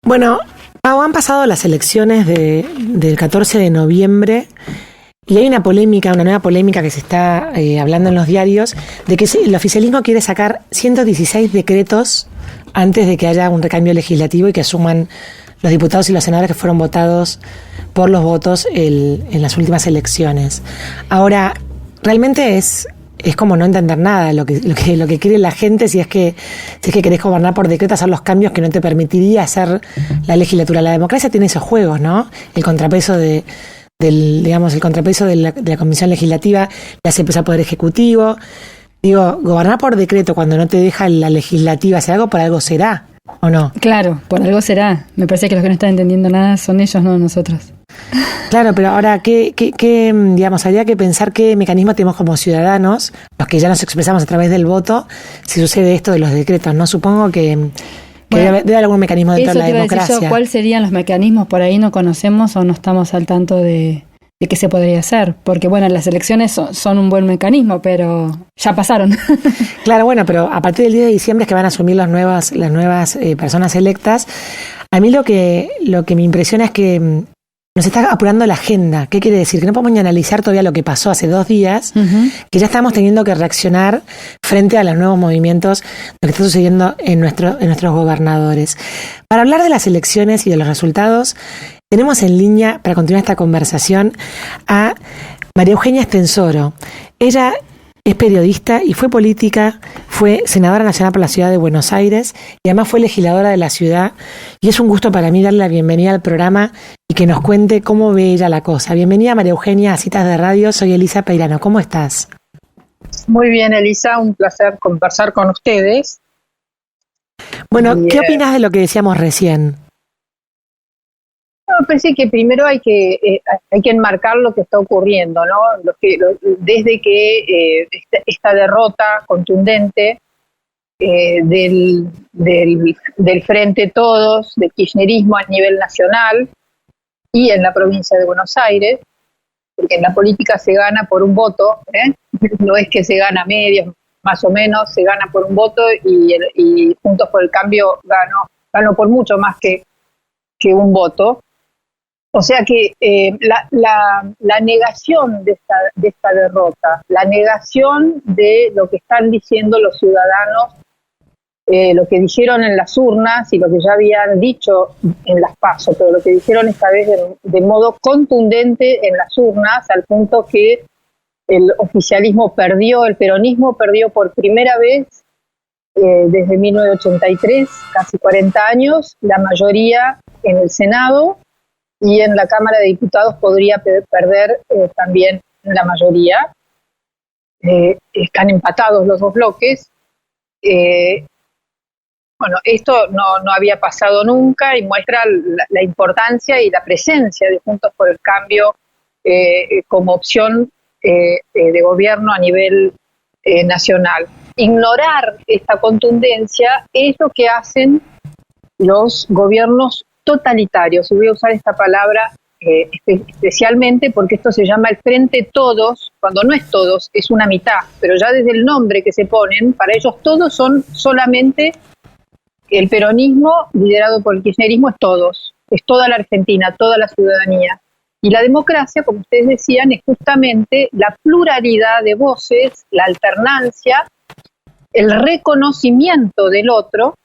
Bueno, han pasado las elecciones del 14 de noviembre y hay una nueva polémica que se está hablando en los diarios de que el oficialismo quiere sacar 116 decretos antes de que haya un recambio legislativo y que asuman los diputados y los senadores que fueron votados por los votos en las últimas elecciones. Ahora, realmente es como no entender nada lo que quiere la gente si es que querés gobernar por decreto, hacer los cambios que no te permitiría hacer la legislatura. La democracia tiene esos juegos, ¿no? El contrapeso de la Comisión Legislativa le hace peso al Poder Ejecutivo. Digo, gobernar por decreto cuando no te deja la legislativa hacer algo, por algo será, ¿o no? Claro, por algo será. Me parece que los que no están entendiendo nada son ellos, no nosotros. Claro, pero ahora, habría que pensar qué mecanismo tenemos como ciudadanos, los que ya nos expresamos a través del voto, si sucede esto de los decretos, ¿no? Supongo que debe haber algún mecanismo dentro de la democracia. ¿Cuáles serían los mecanismos? Por ahí no conocemos o no estamos al tanto de qué se podría hacer. Porque, bueno, las elecciones son un buen mecanismo, pero ya pasaron. Claro, bueno, pero a partir del 10 de diciembre es que van a asumir las nuevas personas electas. A mí lo que me impresiona es que nos está apurando la agenda. ¿Qué quiere decir? Que no podemos ni analizar todavía lo que pasó hace 2 días, que ya estamos teniendo que reaccionar frente a los nuevos movimientos, lo que está sucediendo en nuestros gobernadores. Para hablar de las elecciones y de los resultados, tenemos en línea, para continuar esta conversación, a María Eugenia Estensoro. Ella es periodista y fue política, fue senadora nacional por la ciudad de Buenos Aires y además fue legisladora de la ciudad. Y es un gusto para mí darle la bienvenida al programa y que nos cuente cómo ve ella la cosa. Bienvenida, María Eugenia, a Citas de Radio. Soy Elisa Peirano. ¿Cómo estás? Muy bien, Elisa. Un placer conversar con ustedes. Bueno, ¿qué opinas de lo que decíamos recién? Me parece que primero hay que enmarcar lo que está ocurriendo, ¿no? Desde que esta derrota contundente del Frente Todos, del kirchnerismo a nivel nacional y en la provincia de Buenos Aires, porque en la política se gana por un voto, no es que se gana medios, más o menos, se gana por un voto y Juntos por el Cambio ganó por mucho más que un voto. O sea que la negación de esta derrota, la negación de lo que están diciendo los ciudadanos, lo que dijeron en las urnas y lo que ya habían dicho en las PASO, pero lo que dijeron esta vez de modo contundente en las urnas, al punto que el oficialismo el peronismo perdió por primera vez desde 1983, casi 40 años, la mayoría en el Senado. Y en la Cámara de Diputados podría perder también la mayoría. Están empatados los dos bloques. Esto no había pasado nunca y muestra la importancia y la presencia de Juntos por el Cambio como opción de gobierno a nivel nacional. Ignorar esta contundencia es lo que hacen los gobiernos totalitarios, y voy a usar esta palabra especialmente porque esto se llama el Frente Todos, cuando no es todos, es una mitad, pero ya desde el nombre que se ponen, para ellos todos son solamente el peronismo liderado por el kirchnerismo, es todos, es toda la Argentina, toda la ciudadanía. Y la democracia, como ustedes decían, es justamente la pluralidad de voces, la alternancia, el reconocimiento del otro.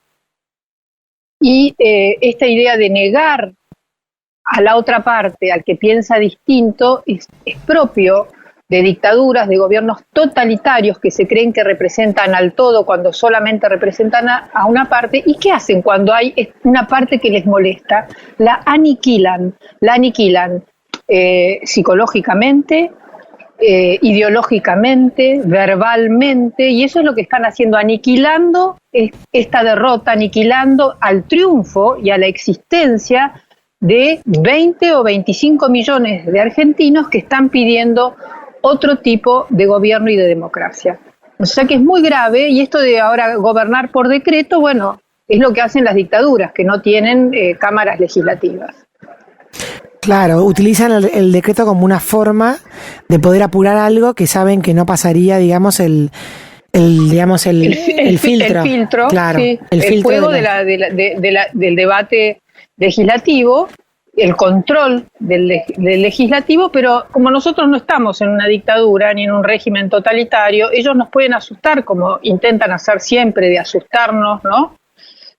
Y esta idea de negar a la otra parte, al que piensa distinto, es propio de dictaduras, de gobiernos totalitarios que se creen que representan al todo cuando solamente representan a una parte. ¿Y qué hacen cuando hay una parte que les molesta? La aniquilan psicológicamente, ideológicamente, verbalmente, y eso es lo que están haciendo, aniquilando esta derrota, aniquilando al triunfo y a la existencia de 20 o 25 millones de argentinos que están pidiendo otro tipo de gobierno y de democracia. O sea que es muy grave, y esto de ahora gobernar por decreto, bueno, es lo que hacen las dictaduras, que no tienen cámaras legislativas. Claro, utilizan el decreto como una forma de poder apurar algo que saben que no pasaría, digamos, el filtro. El filtro, claro, sí, el filtro fuego del debate legislativo, el control del legislativo, pero como nosotros no estamos en una dictadura ni en un régimen totalitario, ellos nos pueden asustar, como intentan hacer siempre, de asustarnos, ¿no?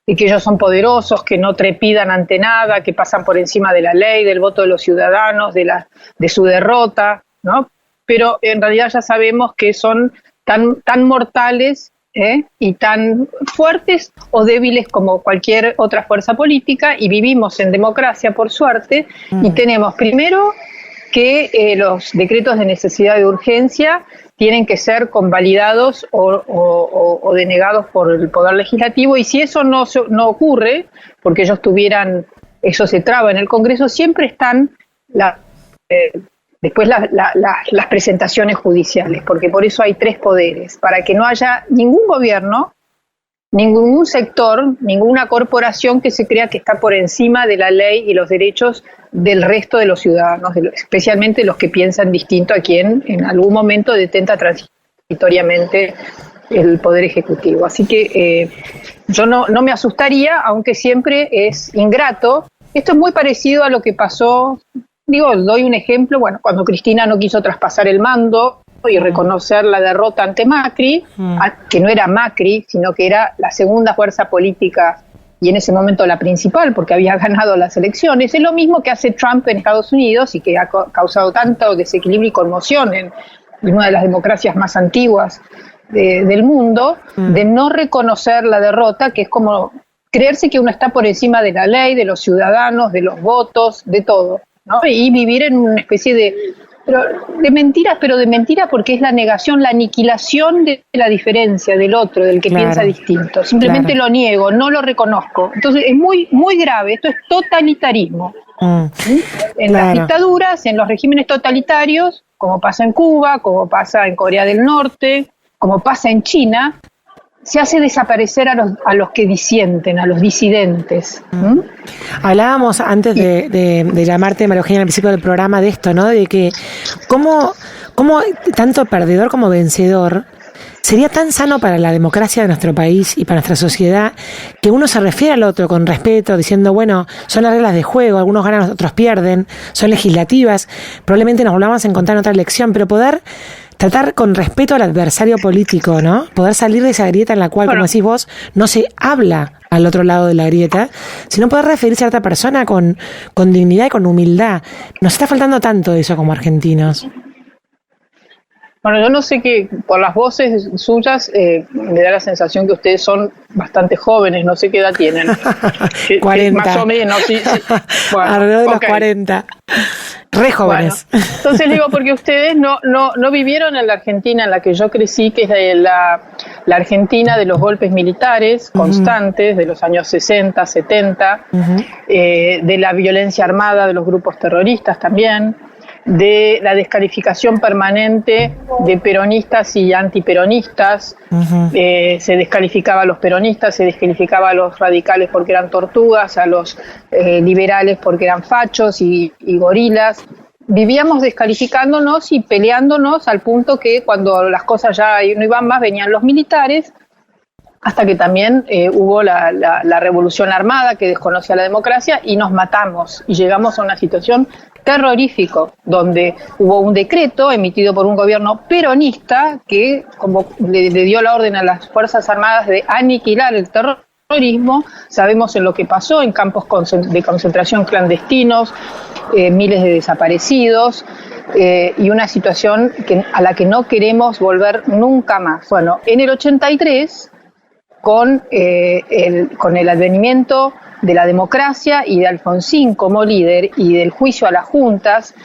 Y que ellos son poderosos, que no trepidan ante nada, que pasan por encima de la ley, del voto de los ciudadanos, de su derrota, ¿no? Pero en realidad ya sabemos que son tan mortales y tan fuertes o débiles como cualquier otra fuerza política, y vivimos en democracia, por suerte, y tenemos primero que los decretos de necesidad y de urgencia tienen que ser convalidados o denegados por el Poder Legislativo, y si eso no ocurre, porque ellos eso se traba en el Congreso, siempre están después las presentaciones judiciales, porque por eso hay 3 poderes, para que no haya ningún gobierno, ningún sector, ninguna corporación que se crea que está por encima de la ley y los derechos del resto de los ciudadanos, especialmente los que piensan distinto a quien en algún momento detenta transitoriamente el Poder Ejecutivo. Así que yo no me asustaría, aunque siempre es ingrato. Esto es muy parecido a lo que pasó. Doy un ejemplo, cuando Cristina no quiso traspasar el mando y reconocer la derrota ante Macri, que no era Macri, sino que era la segunda fuerza política y en ese momento la principal, porque había ganado las elecciones. Es lo mismo que hace Trump en Estados Unidos y que ha causado tanto desequilibrio y conmoción en una de las democracias más antiguas del mundo, de no reconocer la derrota, que es como creerse que uno está por encima de la ley, de los ciudadanos, de los votos, de todo, ¿no? Y vivir en una especie de mentiras, pero de mentira porque es la negación, la aniquilación de la diferencia del otro, del que piensa distinto. Simplemente lo niego, no lo reconozco. Entonces es muy, muy grave, esto es totalitarismo. En las dictaduras, en los regímenes totalitarios, como pasa en Cuba, como pasa en Corea del Norte, como pasa en China, se hace desaparecer a los que disienten, a los disidentes. Hablábamos antes de llamarte, María Eugenia, al principio del programa, de esto, ¿no? De que cómo tanto perdedor como vencedor sería tan sano para la democracia de nuestro país y para nuestra sociedad que uno se refiere al otro con respeto, diciendo, bueno, son las reglas de juego, algunos ganan, otros pierden, son legislativas, probablemente nos volvamos a encontrar en otra elección, pero poder tratar con respeto al adversario político, ¿no? Poder salir de esa grieta en la cual, como decís vos, no se habla al otro lado de la grieta, sino poder referirse a otra persona con dignidad y con humildad. Nos está faltando tanto eso como argentinos. Bueno, yo no sé, que por las voces suyas me da la sensación que ustedes son bastante jóvenes, no sé qué edad tienen. 40. Más o menos, sí. Bueno, alrededor de los 40. Re jóvenes. Bueno, entonces digo, porque ustedes no vivieron en la Argentina en la que yo crecí, que es la Argentina de los golpes militares constantes, de los años 60, 70, de la violencia armada de los grupos terroristas también, de la descalificación permanente de peronistas y antiperonistas. Se descalificaba a los peronistas, se descalificaba a los radicales porque eran tortugas, a los liberales porque eran fachos y gorilas. Vivíamos descalificándonos y peleándonos al punto que cuando las cosas ya no iban más, venían los militares, hasta que también hubo la revolución armada que desconoce a la democracia y nos matamos y llegamos a una situación terrorífico, donde hubo un decreto emitido por un gobierno peronista que como le dio la orden a las Fuerzas Armadas de aniquilar el terrorismo. Sabemos en lo que pasó en campos de concentración clandestinos, miles de desaparecidos, y una situación a la que no queremos volver nunca más. Bueno, en el 83, con el advenimiento de la democracia y de Alfonsín como líder y del juicio a las juntas,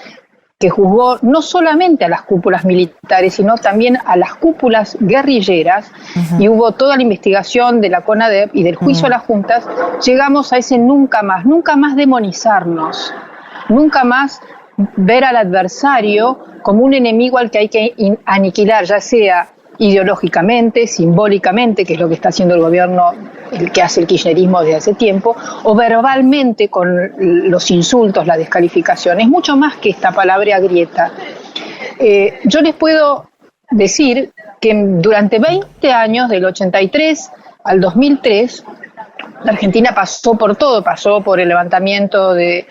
que juzgó no solamente a las cúpulas militares, sino también a las cúpulas guerrilleras, y hubo toda la investigación de la CONADEP y del juicio a las juntas, llegamos a ese nunca más demonizarnos, nunca más ver al adversario como un enemigo al que hay que aniquilar, ya sea ideológicamente, simbólicamente, que es lo que está haciendo el gobierno, el que hace el kirchnerismo desde hace tiempo, o verbalmente con los insultos, la descalificación. Es mucho más que esta palabra grieta. Yo les puedo decir que durante 20 años, del 83 al 2003, La Argentina pasó por todo, pasó por el levantamiento de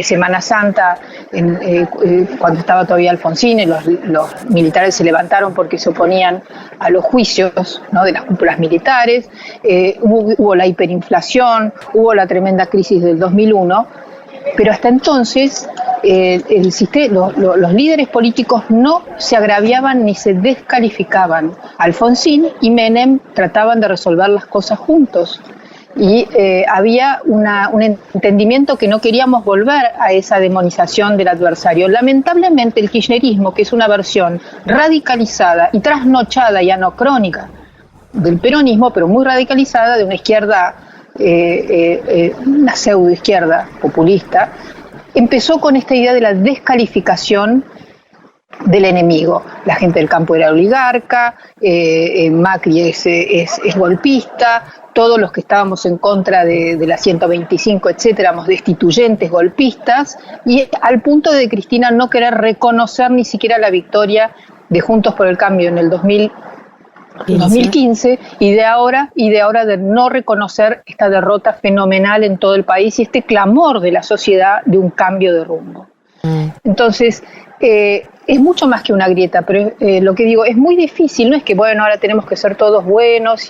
Semana Santa, cuando estaba todavía Alfonsín, los militares se levantaron porque se oponían a los juicios, ¿no?, de las cúpulas militares, hubo la hiperinflación, hubo la tremenda crisis del 2001, pero hasta entonces los líderes políticos no se agraviaban ni se descalificaban. Alfonsín y Menem trataban de resolver las cosas juntos y había un entendimiento que no queríamos volver a esa demonización del adversario. Lamentablemente el kirchnerismo, que es una versión radicalizada y trasnochada y anacrónica del peronismo, pero muy radicalizada, de una izquierda, una pseudoizquierda populista, empezó con esta idea de la descalificación del enemigo. La gente del campo era oligarca, Macri es golpista, todos los que estábamos en contra de la 125, etcétera, éramos destituyentes, golpistas, y al punto de Cristina no querer reconocer ni siquiera la victoria de Juntos por el Cambio en el 2015 y de ahora de no reconocer esta derrota fenomenal en todo el país y este clamor de la sociedad de un cambio de rumbo. Entonces, es mucho más que una grieta, pero lo que digo, es muy difícil, no es que, bueno, ahora tenemos que ser todos buenos,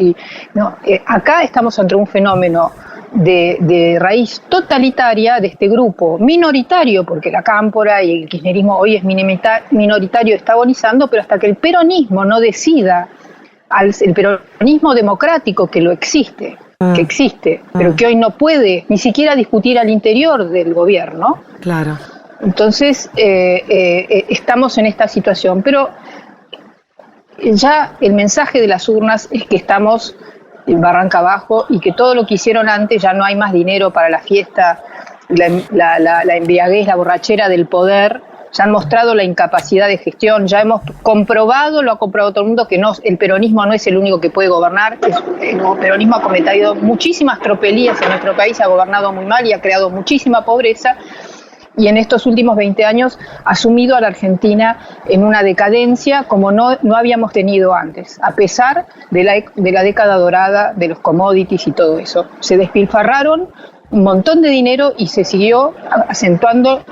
acá estamos ante un fenómeno de raíz totalitaria de este grupo, minoritario, porque la cámpora y el kirchnerismo hoy es minoritario, está agonizando, pero hasta que el peronismo no decida, el peronismo democrático que existe, pero que hoy no puede ni siquiera discutir al interior del gobierno. Claro. Entonces, estamos en esta situación, pero ya el mensaje de las urnas es que estamos en barranca abajo y que todo lo que hicieron antes, ya no hay más dinero para la fiesta, la embriaguez, la borrachera del poder, ya han mostrado la incapacidad de gestión, ya hemos comprobado, lo ha comprobado todo el mundo, que el peronismo no es el único que puede gobernar, el peronismo ha cometido muchísimas tropelías en nuestro país, ha gobernado muy mal y ha creado muchísima pobreza, y en estos últimos 20 años ha sumido a la Argentina en una decadencia como no habíamos tenido antes, a pesar de la década dorada de los commodities y todo eso. Se despilfarraron un montón de dinero y se siguió acentuando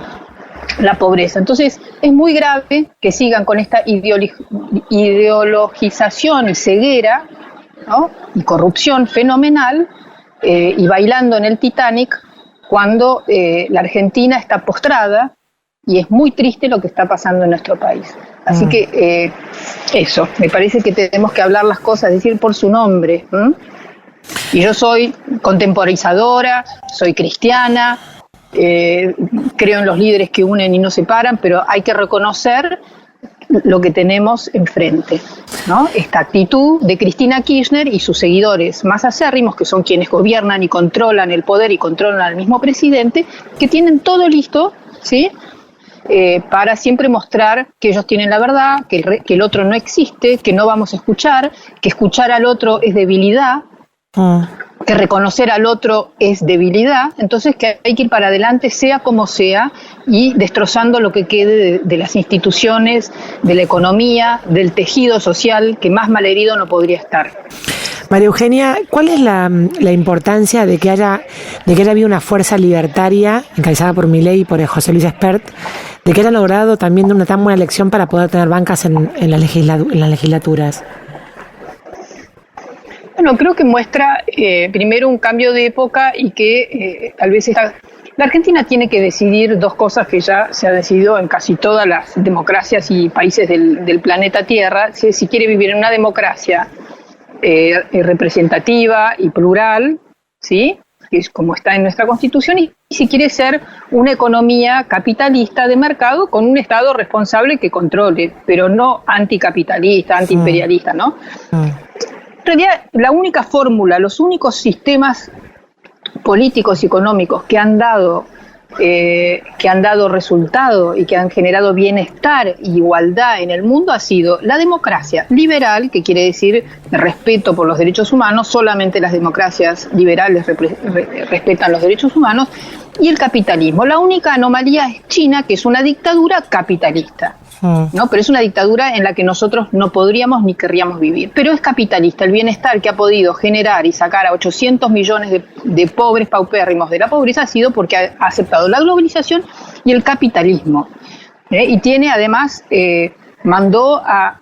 la pobreza. Entonces es muy grave que sigan con esta ideologización y ceguera, ¿no?, y corrupción fenomenal, y bailando en el Titanic, cuando la Argentina está postrada, y es muy triste lo que está pasando en nuestro país. Así que eso, me parece que tenemos que hablar las cosas, decir por su nombre. Y yo soy contemporizadora, soy cristiana, creo en los líderes que unen y no separan, pero hay que reconocer lo que tenemos enfrente, ¿no? Esta actitud de Cristina Kirchner y sus seguidores más acérrimos, que son quienes gobiernan y controlan el poder y controlan al mismo presidente, que tienen todo listo, ¿sí?, para siempre mostrar que ellos tienen la verdad, que el otro no existe, que no vamos a escuchar, que escuchar al otro es debilidad, que reconocer al otro es debilidad, entonces que hay que ir para adelante sea como sea y destrozando lo que quede de las instituciones, de la economía, del tejido social, que más malherido no podría estar. María Eugenia, ¿cuál es la importancia de que haya habido una fuerza libertaria encabezada por Milei y por José Luis Espert, de que hayan logrado también una tan buena elección para poder tener bancas en las legislaturas? Bueno, creo que muestra primero un cambio de época y que tal vez la Argentina tiene que decidir dos cosas que ya se ha decidido en casi todas las democracias y países del planeta Tierra. Si quiere vivir en una democracia representativa y plural, ¿sí?, que es como está en nuestra Constitución, y si quiere ser una economía capitalista de mercado con un Estado responsable que controle, pero no anticapitalista, antiimperialista, ¿no? En realidad, la única fórmula, los únicos sistemas políticos y económicos que han dado resultado y que han generado bienestar e igualdad en el mundo ha sido la democracia liberal, que quiere decir respeto por los derechos humanos, solamente las democracias liberales respetan los derechos humanos, y el capitalismo. La única anomalía es China, que es una dictadura capitalista. ¿no? Pero es una dictadura en la que nosotros no podríamos ni querríamos vivir. Pero es capitalista. El bienestar que ha podido generar y sacar a 800 millones de pobres paupérrimos de la pobreza ha sido porque ha aceptado la globalización y el capitalismo. Y tiene además, mandó a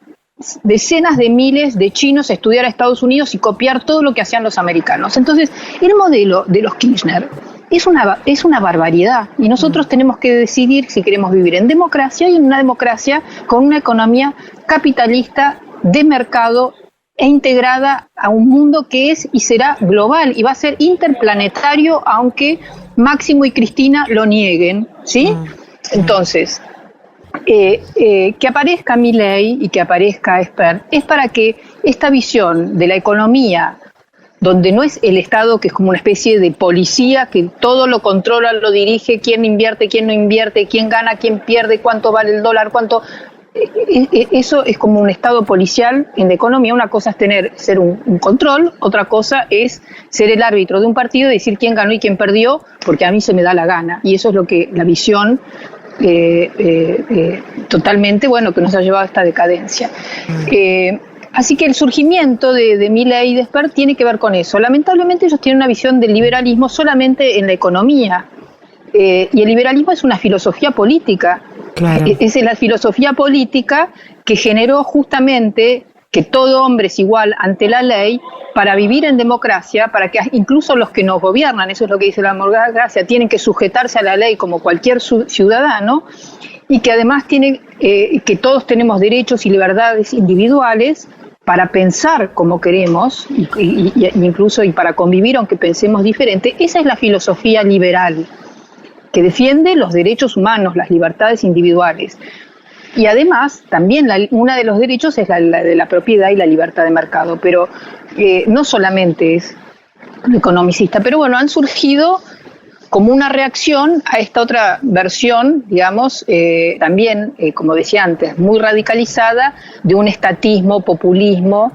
decenas de miles de chinos a estudiar a Estados Unidos y copiar todo lo que hacían los americanos. Entonces, el modelo de los Kirchner es una barbaridad y nosotros tenemos que decidir si queremos vivir en democracia y en una democracia con una economía capitalista de mercado e integrada a un mundo que es y será global y va a ser interplanetario, aunque Máximo y Cristina lo nieguen, ¿sí? Entonces, que aparezca Milei y que aparezca Esper es para que esta visión de la economía, donde no es el Estado, que es como una especie de policía que todo lo controla, lo dirige, quién invierte, quién no invierte, quién gana, quién pierde, cuánto vale el dólar, cuánto... Eso es como un Estado policial en la economía. Una cosa es ser un control, otra cosa es ser el árbitro de un partido y decir quién ganó y quién perdió, porque a mí se me da la gana. Y eso es lo que la visión totalmente, que nos ha llevado a esta decadencia. Así que el surgimiento de Milei y de Esper tiene que ver con eso. Lamentablemente ellos tienen una visión del liberalismo solamente en la economía. Y el liberalismo es una filosofía política. Claro. Es la filosofía política que generó justamente que todo hombre es igual ante la ley para vivir en democracia, para que incluso los que nos gobiernan, eso es lo que dice la democracia, tienen que sujetarse a la ley como cualquier ciudadano, y que además que todos tenemos derechos y libertades individuales para pensar como queremos, incluso para convivir aunque pensemos diferente. Esa es la filosofía liberal, que defiende los derechos humanos, las libertades individuales. Y además, también uno de los derechos es la de la propiedad y la libertad de mercado, pero no solamente es economicista, pero han surgido como una reacción a esta otra versión, digamos, también, como decía antes, muy radicalizada, de un estatismo, populismo,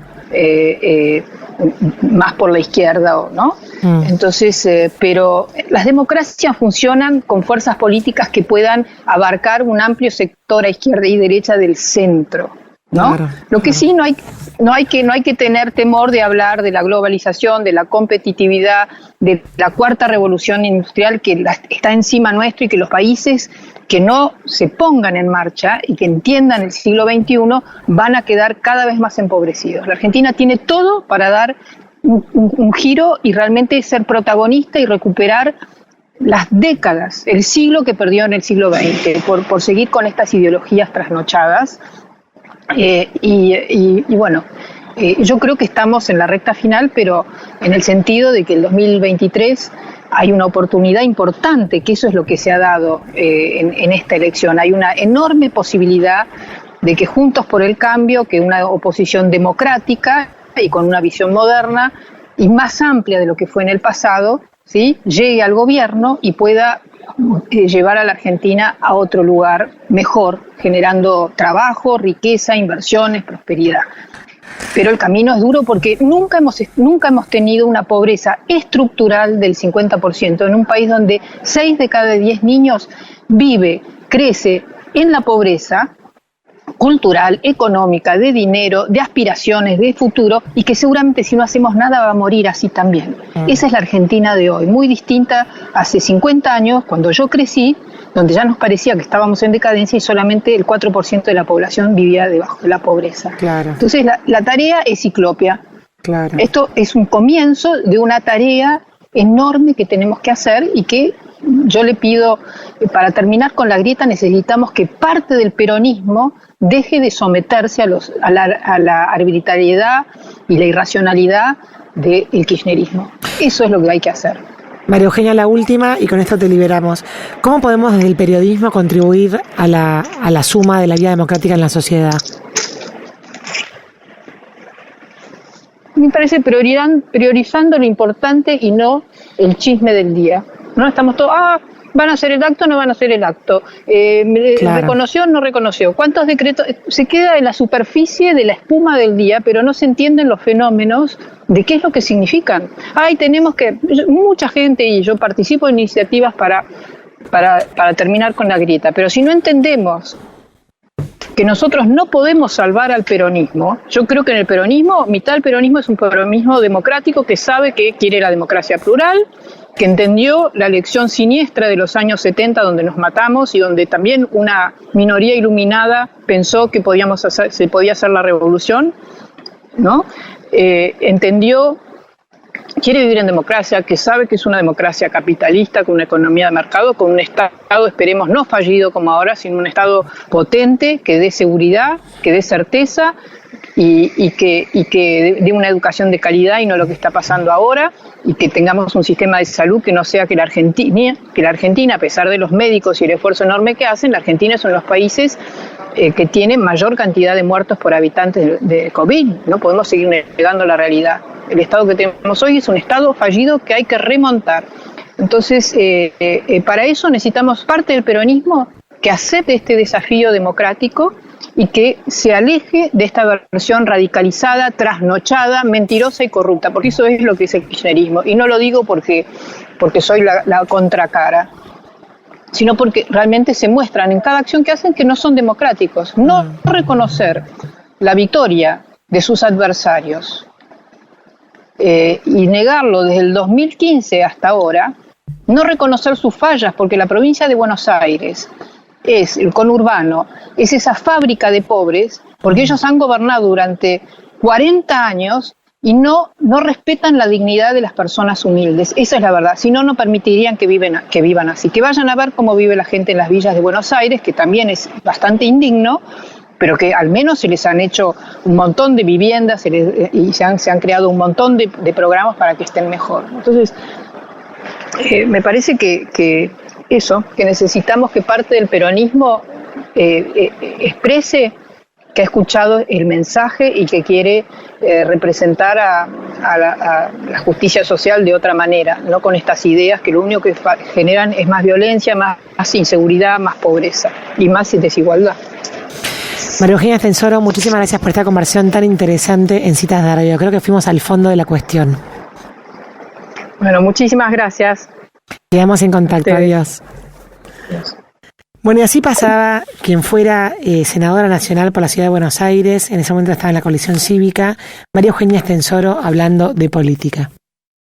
más por la izquierda, ¿no? Entonces, pero las democracias funcionan con fuerzas políticas que puedan abarcar un amplio sector a izquierda y derecha del centro, ¿no? Claro, lo que sí no hay que tener temor de hablar de la globalización, de la competitividad, de la cuarta revolución industrial que está encima nuestro, y que los países que no se pongan en marcha y que entiendan el siglo XXI van a quedar cada vez más empobrecidos. La Argentina tiene todo para dar un giro y realmente ser protagonista y recuperar las décadas, el siglo que perdió en el siglo XX por seguir con estas ideologías trasnochadas. Yo creo que estamos en la recta final, pero en el sentido de que el 2023 hay una oportunidad importante, que eso es lo que se ha dado en esta elección. Hay una enorme posibilidad de que Juntos por el Cambio, que una oposición democrática y con una visión moderna y más amplia de lo que fue en el pasado, ¿sí?, llegue al gobierno y pueda llevar a la Argentina a otro lugar mejor, generando trabajo, riqueza, inversiones, prosperidad. Pero el camino es duro porque nunca hemos tenido una pobreza estructural del 50% en un país donde 6 de cada 10 niños crece en la pobreza cultural, económica, de dinero, de aspiraciones, de futuro, y que seguramente si no hacemos nada va a morir así también. Esa es la Argentina de hoy, muy distinta hace 50 años, cuando yo crecí, donde ya nos parecía que estábamos en decadencia y solamente el 4% de la población vivía debajo de la pobreza. Claro. Entonces la tarea es ciclópea. Claro. Esto es un comienzo de una tarea enorme que tenemos que hacer y que yo le pido, para terminar con la grieta, necesitamos que parte del peronismo deje de someterse a la arbitrariedad y la irracionalidad del kirchnerismo. Eso es lo que hay que hacer. María Eugenia, la última, y con esto te liberamos. ¿Cómo podemos desde el periodismo contribuir a la suma de la vida democrática en la sociedad? Me parece priorizando lo importante y no el chisme del día. No estamos todos, ¿van a hacer el acto o no van a hacer el acto? Claro. ¿Reconoció o no reconoció? ¿Cuántos decretos? Se queda en la superficie de la espuma del día, pero no se entienden los fenómenos de qué es lo que significan. Mucha gente, y yo participo en iniciativas para terminar con la grieta, pero si no entendemos que nosotros no podemos salvar al peronismo. Yo creo que en el peronismo, mitad del peronismo es un peronismo democrático que sabe que quiere la democracia plural, que entendió la lección siniestra de los años 70 donde nos matamos y donde también una minoría iluminada pensó que se podía hacer la revolución, ¿no? Quiere vivir en democracia, que sabe que es una democracia capitalista, con una economía de mercado, con un Estado, esperemos, no fallido como ahora, sino un Estado potente, que dé seguridad, que dé certeza y que dé una educación de calidad y no lo que está pasando ahora, y que tengamos un sistema de salud que no sea que la Argentina, a pesar de los médicos y el esfuerzo enorme que hacen, la Argentina es uno de los países que tiene mayor cantidad de muertos por habitantes de COVID. No podemos seguir negando la realidad. El Estado que tenemos hoy es un Estado fallido que hay que remontar. Entonces, para eso necesitamos parte del peronismo que acepte este desafío democrático y que se aleje de esta versión radicalizada, trasnochada, mentirosa y corrupta, porque eso es lo que es el kirchnerismo. Y no lo digo porque soy la contracara, sino porque realmente se muestran en cada acción que hacen que no son democráticos. No reconocer la victoria de sus adversarios y negarlo desde el 2015 hasta ahora, no reconocer sus fallas, porque la provincia de Buenos Aires es el conurbano, es esa fábrica de pobres, porque ellos han gobernado durante 40 años y no respetan la dignidad de las personas humildes. Esa es la verdad. Si no, no permitirían que vivan así. Que vayan a ver cómo vive la gente en las villas de Buenos Aires, que también es bastante indigno, pero que al menos se les han hecho un montón de viviendas y se han creado un montón de programas para que estén mejor. Entonces, me parece que necesitamos que parte del peronismo exprese que ha escuchado el mensaje y que quiere representar a la justicia social de otra manera, no con estas ideas que lo único que generan es más violencia, más inseguridad, más pobreza y más desigualdad. María Eugenia Estensoro, muchísimas gracias por esta conversación tan interesante en Citas de Radio. Creo que fuimos al fondo de la cuestión. Bueno, muchísimas gracias. Quedamos en contacto. Adiós. Adiós. Bueno, y así pasaba quien fuera senadora nacional por la Ciudad de Buenos Aires, en ese momento estaba en la coalición cívica, María Eugenia Estensoro, hablando de política.